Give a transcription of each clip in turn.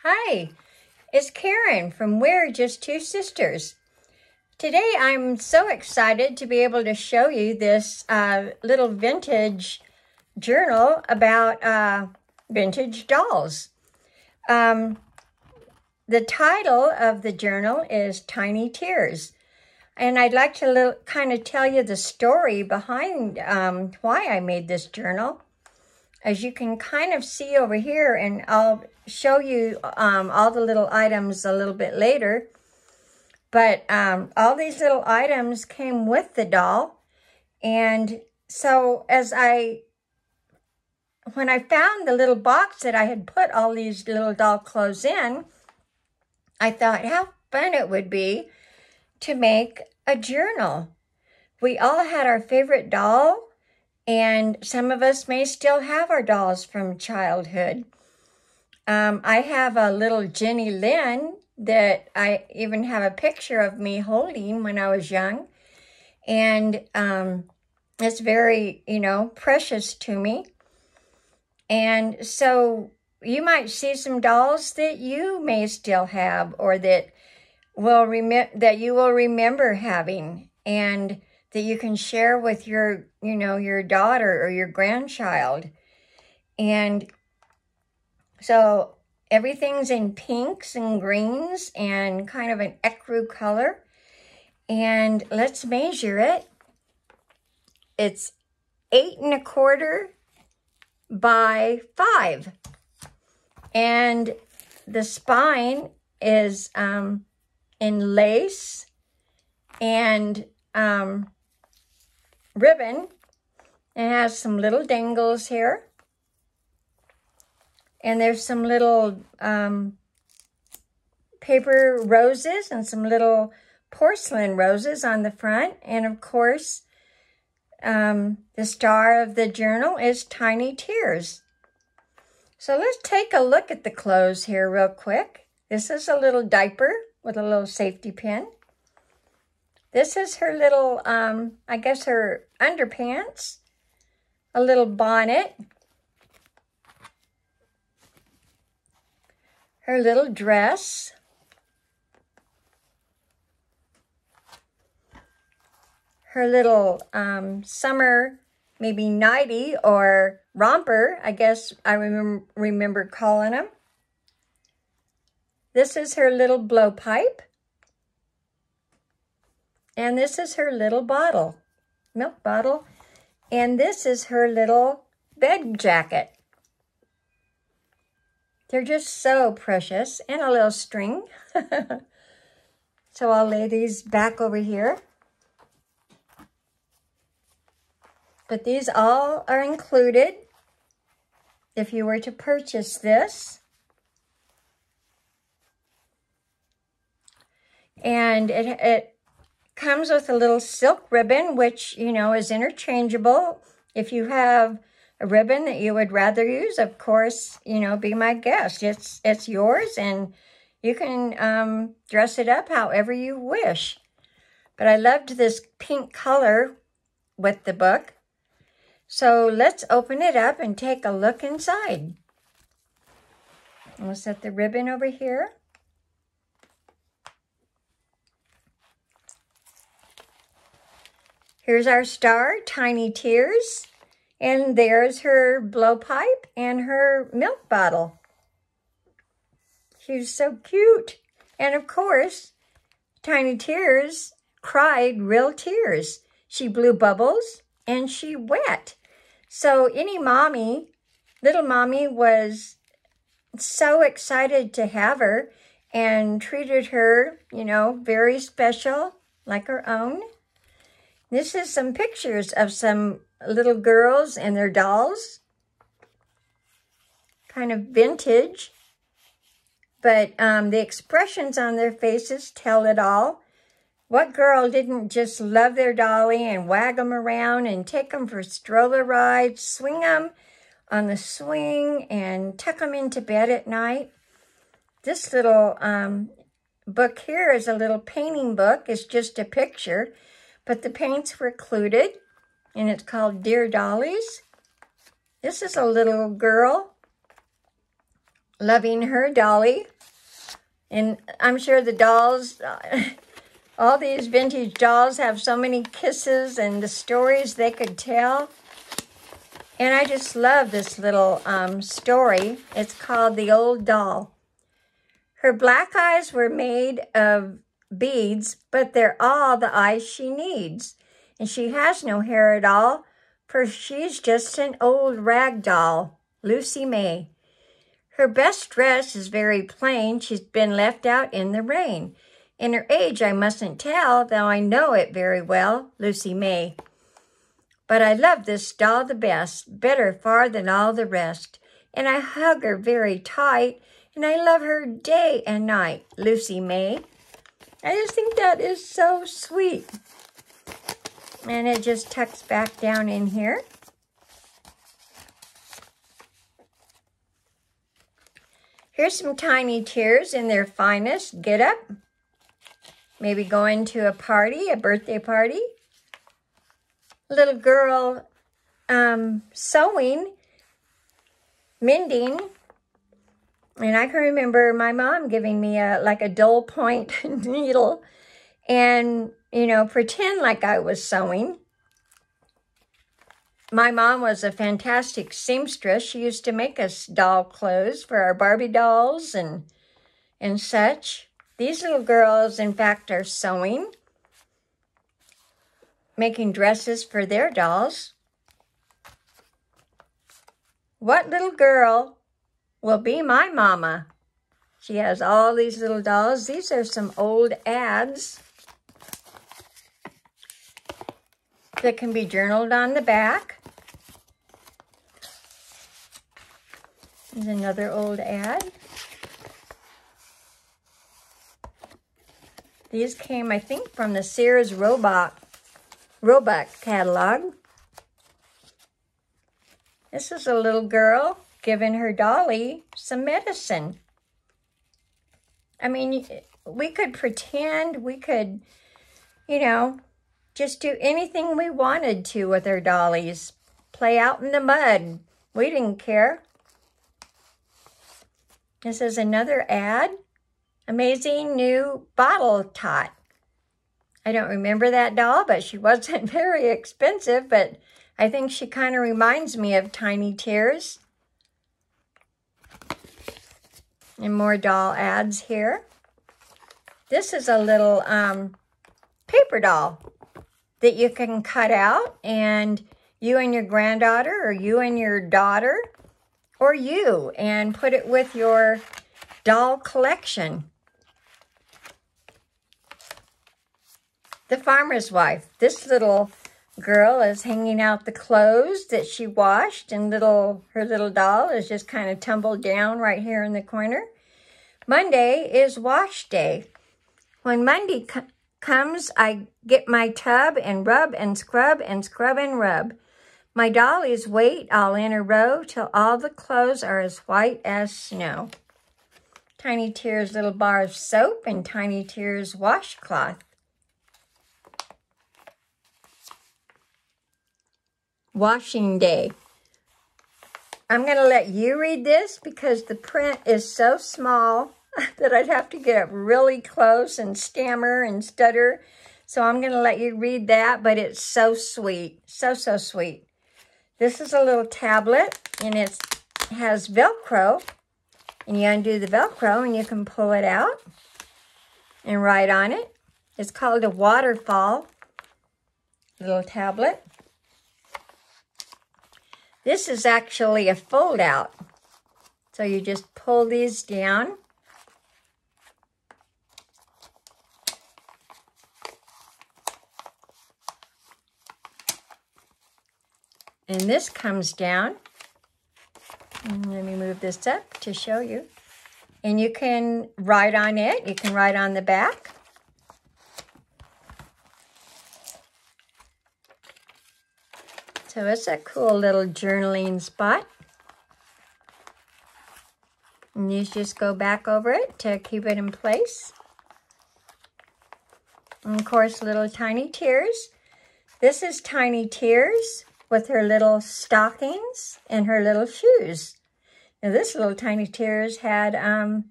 Hi, it's Karen from We're Just Two Sisters. Today I'm so excited to be able to show you this little vintage journal about vintage dolls. The title of the journal is Tiny Tears. And I'd like to kind of tell you the story behind why I made this journal. As you can kind of see over here, and I'll show you all the little items a little bit later. But all these little items came with the doll. And so when I found the little box that I had put all these little doll clothes in, I thought how fun it would be to make a journal. We all had our favorite doll, and some of us may still have our dolls from childhood. I have a little Jenny Lynn that I even have a picture of me holding when I was young. And it's very, precious to me. And so you might see some dolls that you may still have, or that you will remember having, and that you can share with your daughter or your grandchild. And so everything's in pinks and greens and kind of an ecru color. And let's measure it. It's 8 1/4 by 5. And the spine is in lace and ribbon. It has some little dangles here. And there's some little paper roses and some little porcelain roses on the front. And of course, the star of the journal is Tiny Tears. So let's take a look at the clothes here real quick. This is a little diaper with a little safety pin. This is her little, I guess her underpants, a little bonnet, her little dress, her little summer, maybe nightie or romper, I guess I remember calling them. This is her little blowpipe. And this is her little bottle, milk bottle. And this is her little bed jacket. They're just so precious. And a little string. So I'll lay these back over here. But these all are included if you were to purchase this. And it comes with a little silk ribbon, which, is interchangeable. If you have a ribbon that you would rather use, of course, be my guest. It's yours, and you can dress it up however you wish. But I loved this pink color with the book. So let's open it up and take a look inside. We'll set the ribbon over here. Here's our star, Tiny Tears, and there's her blowpipe and her milk bottle. She's so cute. And of course, Tiny Tears cried real tears. She blew bubbles and she wet. So any mommy, little mommy, was so excited to have her and treated her, very special, like her own. This is some pictures of some little girls and their dolls. Kind of vintage. But the expressions on their faces tell it all. What girl didn't just love their dolly and wag them around and take them for stroller rides, swing them on the swing, and tuck them into bed at night? This little book here is a little painting book. It's just a picture. But the paints were included, and it's called Dear Dollies. This is a little girl loving her dolly. And I'm sure the dolls, all these vintage dolls have so many kisses and the stories they could tell. And I just love this little story. It's called The Old Doll. Her black eyes were made of beads, but they're all the eyes she needs. And she has no hair at all, for she's just an old rag doll, Lucy May. Her best dress is very plain. She's been left out in the rain. And her age I mustn't tell, though I know it very well, Lucy May. But I love this doll the best, better far than all the rest. And I hug her very tight, and I love her day and night, Lucy May. I just think that is so sweet. And it just tucks back down in here. Here's some Tiny Tears in their finest get-up. Maybe going to a party, a birthday party. Little girl sewing, mending. And I can remember my mom giving me like a dull point needle and, you know, pretend like I was sewing. My mom was a fantastic seamstress. She used to make us doll clothes for our Barbie dolls and such. These little girls, in fact, are sewing, making dresses for their dolls. What little girl will be my mama? She has all these little dolls. These are some old ads that can be journaled on the back. There's another old ad. These came, I think, from the Sears Roebuck catalog. This is a little girl giving her dolly some medicine. I mean, we could pretend, we could, you know, just do anything we wanted to with our dollies. Play out in the mud. We didn't care. This is another ad. Amazing new bottle tot. I don't remember that doll, but she wasn't very expensive, but I think she kind of reminds me of Tiny Tears. And more doll ads here. This is a little paper doll that you can cut out, and you and your granddaughter, or you and your daughter, or you, and put it with your doll collection. The Farmer's Wife. This little girl is hanging out the clothes that she washed, and her little doll is just kind of tumbled down right here in the corner. Monday is wash day. When Monday comes, I get my tub and rub and scrub and scrub and rub. My dollies wait all in a row till all the clothes are as white as snow. Tiny Tears little bar of soap and Tiny Tears washcloth. Washing day. I'm going to let you read this because the print is so small that I'd have to get up really close and stammer and stutter. So I'm going to let you read that, but it's so sweet. So, so sweet. This is a little tablet, and it has Velcro. And you undo the Velcro, and you can pull it out and write on it. It's called a waterfall little tablet. This is actually a fold out. So you just pull these down. And this comes down. And let me move this up to show you. And you can write on it. You can write on the back. So it's a cool little journaling spot. And you just go back over it to keep it in place. And of course, little Tiny Tears. This is Tiny Tears with her little stockings and her little shoes. Now this little Tiny Tears had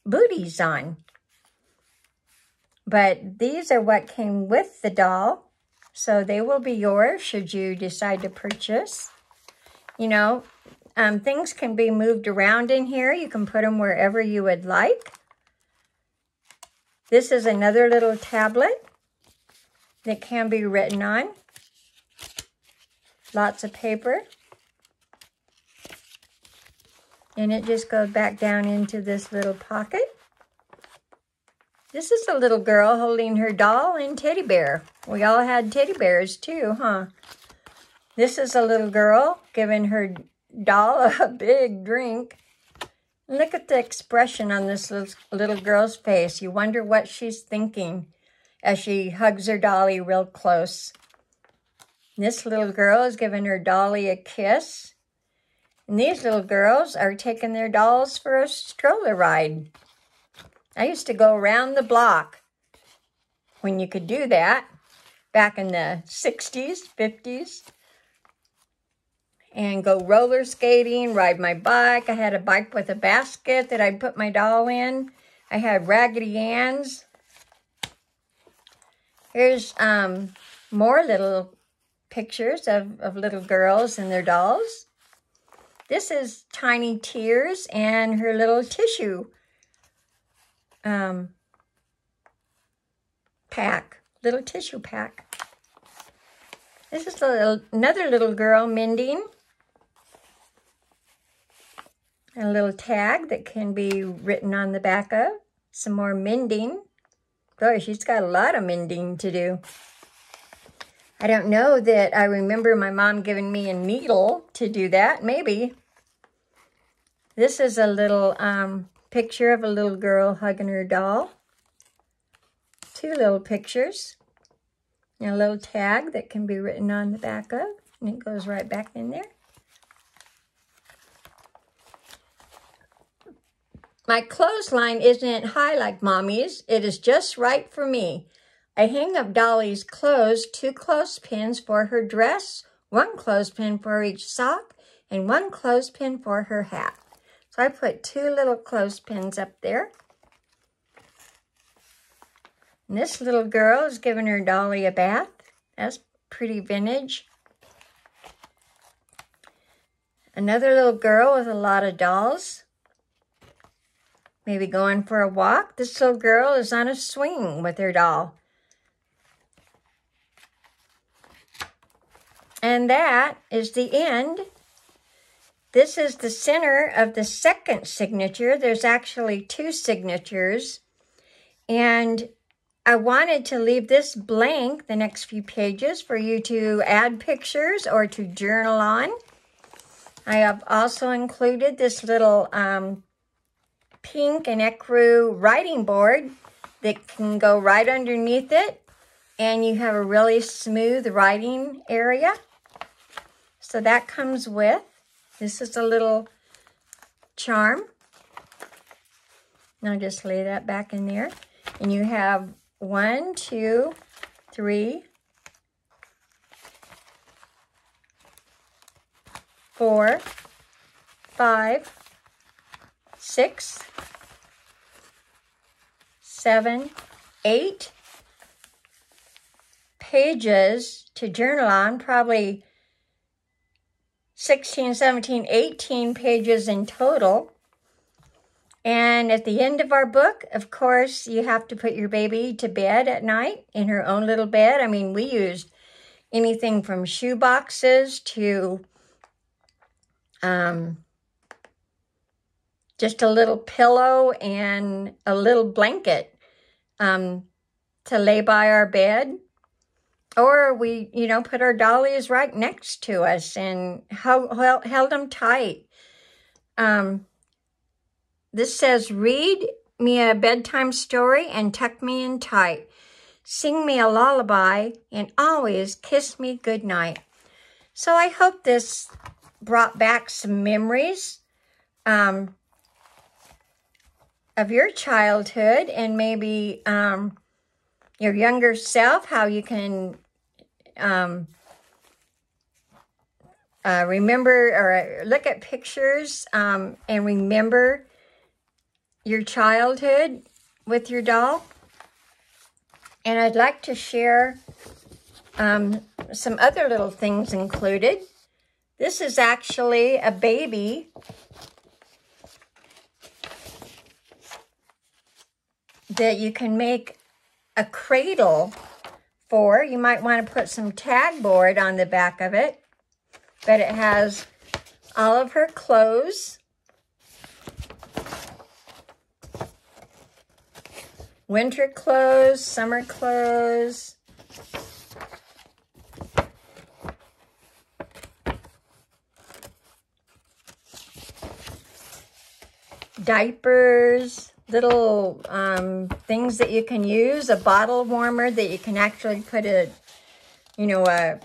booties on. But these are what came with the doll. So they will be yours should you decide to purchase. You know, things can be moved around in here. You can put them wherever you would like. This is another little tablet that can be written on. Lots of paper. And it just goes back down into this little pocket. This is a little girl holding her doll and teddy bear. We all had teddy bears too, huh? This is a little girl giving her doll a big drink. Look at the expression on this little girl's face. You wonder what she's thinking as she hugs her dolly real close. This little girl is giving her dolly a kiss. And these little girls are taking their dolls for a stroller ride. I used to go around the block when you could do that back in the 60s, 50s. And go roller skating, ride my bike. I had a bike with a basket that I'd put my doll in. I had Raggedy Ann's. Here's more little pictures of little girls and their dolls. This is Tiny Tears and her little tissue pack, little tissue pack. This is another little girl mending. A little tag that can be written on the back of. Some more mending. Boy, she's got a lot of mending to do. I don't know that I remember my mom giving me a needle to do that. Maybe. This is a little picture of a little girl hugging her doll. Two little pictures. And a little tag that can be written on the back of. And it goes right back in there. My clothesline isn't high like Mommy's. It is just right for me. I hang up Dolly's clothes, 2 clothespins for her dress, 1 clothespin for each sock, and 1 clothespin for her hat. So I put 2 little clothespins up there. And this little girl is giving her dolly a bath. That's pretty vintage. Another little girl with a lot of dolls. Maybe going for a walk. This little girl is on a swing with her doll. And that is the end. This is the center of the second signature. There's actually 2 signatures. And I wanted to leave this blank the next few pages for you to add pictures or to journal on. I have also included this little pink and ecru writing board that can go right underneath it, and you have a really smooth writing area. So that comes with, this is a little charm. Now just lay that back in there. And you have 1, 2, 3, 4, 5, 6, 7, 8 pages to journal on, probably 16, 17, 18 pages in total. And at the end of our book, of course, you have to put your baby to bed at night in her own little bed. I mean, we used anything from shoe boxes to just a little pillow and a little blanket to lay by our bed. Or we, put our dollies right next to us and held them tight. This says, read me a bedtime story and tuck me in tight. Sing me a lullaby and always kiss me goodnight. So I hope this brought back some memories of your childhood and maybe your younger self, how you can remember or look at pictures and remember your childhood with your doll. And I'd like to share some other little things included. This is actually a baby that you can make a cradle for. You might want to put some tag board on the back of it, but it has all of her clothes, winter clothes, summer clothes, diapers, little things that you can use, a bottle warmer that you can actually put a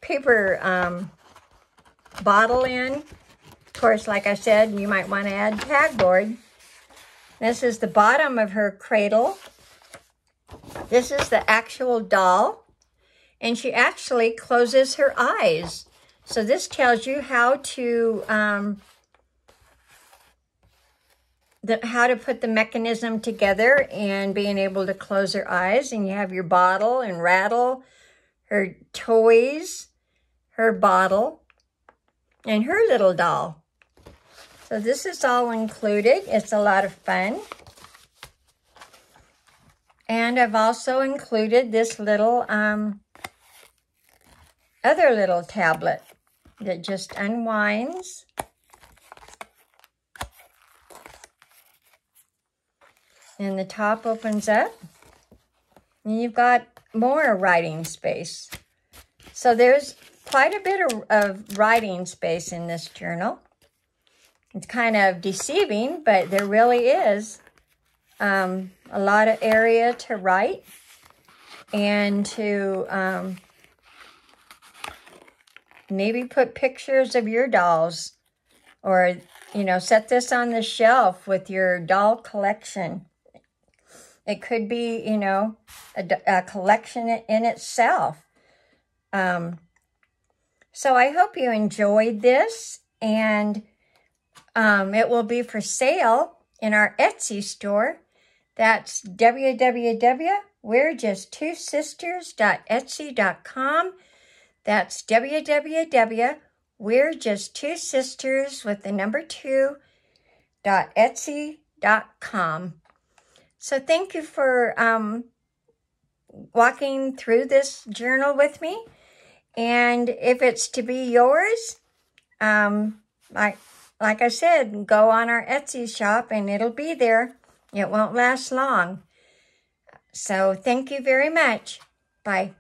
paper bottle in. Of course, like I said, you might want to add tag board. This is the bottom of her cradle. This is the actual doll, and she actually closes her eyes. So this tells you how to put the mechanism together and being able to close her eyes. And you have your bottle and rattle, her toys, her bottle, and her little doll. So this is all included. It's a lot of fun. And I've also included this little other little tablet that just unwinds. And the top opens up. And you've got more writing space. So there's quite a bit of writing space in this journal. It's kind of deceiving, but there really is a lot of area to write and to maybe put pictures of your dolls, or, set this on the shelf with your doll collection. It could be, a collection in itself. So I hope you enjoyed this, and it will be for sale in our Etsy store. That's www.we'rejusttwosisters.etsy.com. That's www.we'rejusttwosisters.etsy.com. So thank you for walking through this journal with me. And if it's to be yours, like I said, go on our Etsy shop and it'll be there. It won't last long. So thank you very much. Bye.